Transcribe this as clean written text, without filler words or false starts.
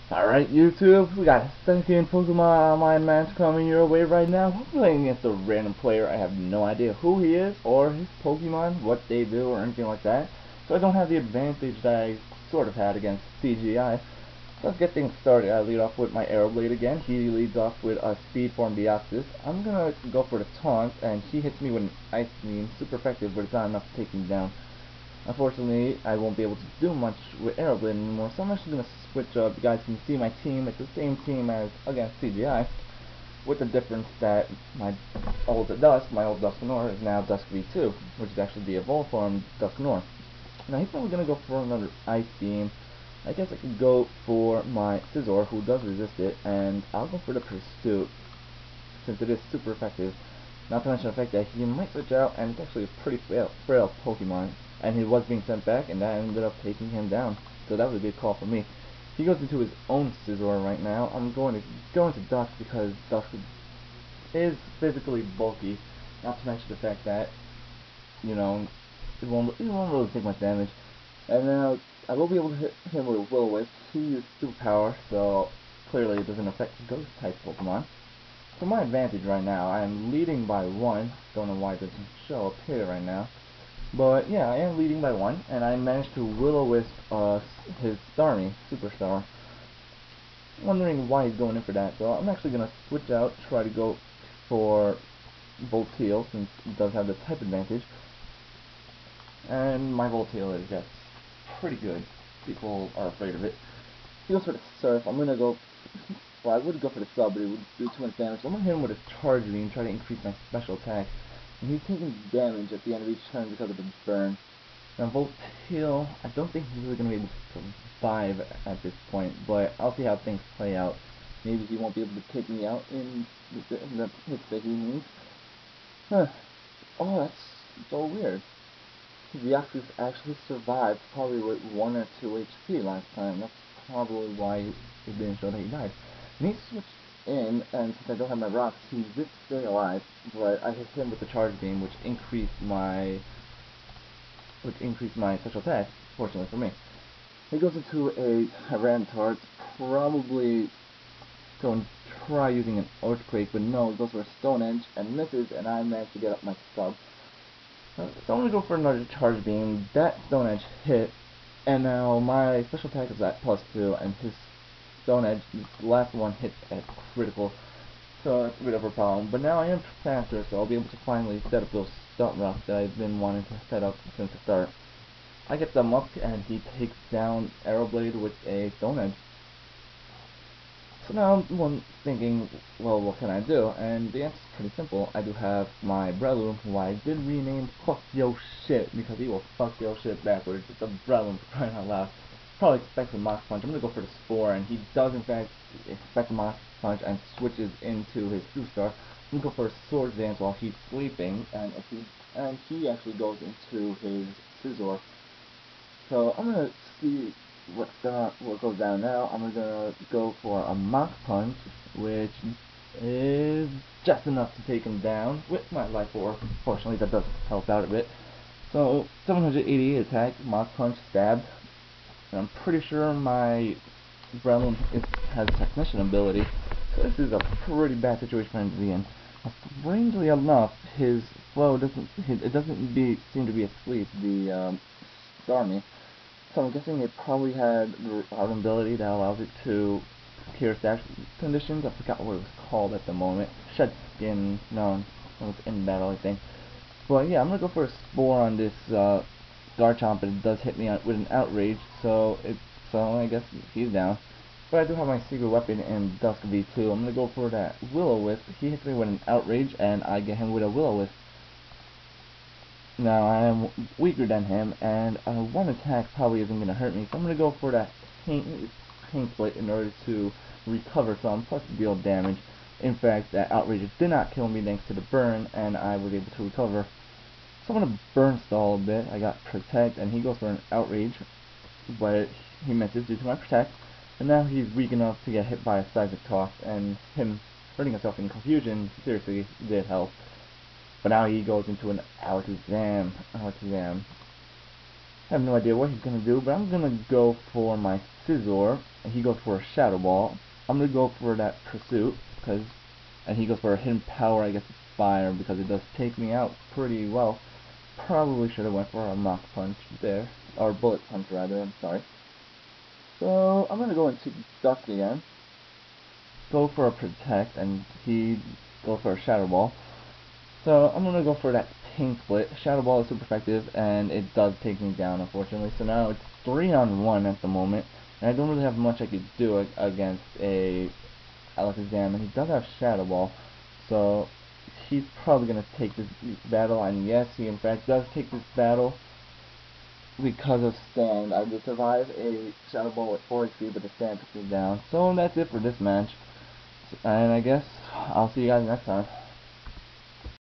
Alright, YouTube, we got a second Pokemon Online match coming your way right now. We're playing against a random player. I have no idea who he is, or his Pokemon, what they do, or anything like that. So I don't have the advantage that I sort of had against CGI. So let's get things started. I lead off with my Aeroblade again. He leads off with a Speed Form Deoxys. I'm gonna go for the Taunt, and he hits me with an Ice Beam. Super effective, but it's not enough to take me down. Unfortunately, I won't be able to do much with Aeroblade anymore, so I'm actually going to switch up. You guys can see my team. It's the same team as against CGI, with the difference that my old Dusknoir, is now Dusk V2, which is actually the evolved form Dusknoir. Now he's probably going to go for another Ice Beam. I guess I could go for my Scizor, who does resist it, and I'll go for the Pursuit, since it is super effective. Not to mention the fact that he might switch out, and it's actually a pretty frail Pokemon. And he was being sent back, and that ended up taking him down. So that was a good call for me. He goes into his own Scizor right now. I'm going to go into Dusk because Dusk is physically bulky. Not to mention the fact that, you know, it won't really take much damage. And now I will be able to hit him with a Will-O-Wisp. He used Superpower, so clearly it doesn't affect Ghost type Pokemon. For my advantage right now, I am leading by 1. Don't know why it doesn't show up here right now. But yeah, I am leading by 1, and I managed to Will-O-Wisp his Starmie, Superstar. Wondering why he's going in for that, so I'm actually going to switch out, try to go for Volteal, since it does have the type advantage. And my Volteal is just pretty good. People are afraid of it. He goes for the Surf. I'm going to go, well, I would go for the Sub, but it would do too much damage, so I'm going to hit him with a Charge Beam, try to increase my special attack. And he's taking damage at the end of each turn because of the burn. Now Volteal, I don't think he's really going to be able to survive at this point, but I'll see how things play out. Maybe he won't be able to take me out in the hits that he needs. Huh. Oh, that's so weird. Deoxys actually survived, probably with 1 or 2 HP last time. That's probably why it didn't show that he died. And he switched in, and since I don't have my rocks, he did stay alive, but I hit him with the Charge Beam, which increased my special attack, fortunately for me. He goes into a Tyranitar. It's probably going to try using an Earthquake, but no, it goes for a Stone Edge and misses, and I managed to get up my Sub. So I'm going to go for another Charge Beam. That Stone Edge hit, and now my special attack is at +2, and his Stone Edge, the last one, hits at critical, so that's a bit of a problem. But now I am faster, so I'll be able to finally set up those stun rocks that I've been wanting to set up since the start. I get them up, and he takes down Aeroblade with a Stone Edge. So now I'm thinking, well, what can I do? And the answer's pretty simple. I do have my Breloom, who I did rename Fuck Yo Shit, because he will fuck yo shit backwards. It's a Breloom, for crying out loud. Probably expects a Mach Punch. I'm going to go for the Spore, and he does in fact expect a Mach Punch and switches into his Superstar. I'm going to go for a Swords Dance while he's sleeping, and he actually goes into his Scizor. So I'm going to see what goes down now. I'm gonna go for a Mach Punch, which is just enough to take him down with my Life Orb. Fortunately, that does help out a bit. So 788 attack, Mach Punch, stab. And I'm pretty sure my Breloom has Technician ability, so this is a pretty bad situation for him to be in. Strangely enough, his flow doesn't seem to be asleep. The Starmie. So I'm guessing it probably had an ability that allows it to cure stash conditions. I forgot what it was called at the moment. Shed Skin, no, it was in battle, I think. But yeah, I'm gonna go for a Spore on this Garchomp, but it does hit me with an Outrage, so I guess he's down. But I do have my secret weapon in Dusk V2. I'm gonna go for that Will-O-Wisp. He hits me with an Outrage, and I get him with a Will-O-Wisp. Now, I am weaker than him, and one attack probably isn't going to hurt me, so I'm going to go for that pain split in order to recover some, plus deal damage. In fact, that Outrage did not kill me thanks to the burn, and I was able to recover. So I'm going to burn stall a bit. I got Protect, and he goes for an Outrage, but he misses due to my Protect. And now he's weak enough to get hit by a Seismic Toss, and him hurting himself in confusion seriously did help. But now he goes into an Alakazam. I have no idea what he's gonna do, but I'm gonna go for my Scizor, and he goes for a Shadow Ball. I'm gonna go for that Pursuit, and he goes for a Hidden Power, I guess it's Fire, because it does take me out pretty well. Probably should have went for a Mach Punch there, or Bullet Punch rather, I'm sorry. So, I'm gonna go into Dusk again, go for a Protect, and he goes for a Shadow Ball. So I'm gonna go for that Pink Split. Shadow Ball is super effective, and it does take me down, unfortunately. So now it's 3-on-1 at the moment, and I don't really have much I could do against a Alakazam, and he does have Shadow Ball, so he's probably gonna take this battle. And yes, he in fact does take this battle because of Stand. I did survive a Shadow Ball with 4 HP, but the Stand took me down. So that's it for this match, and I guess I'll see you guys next time.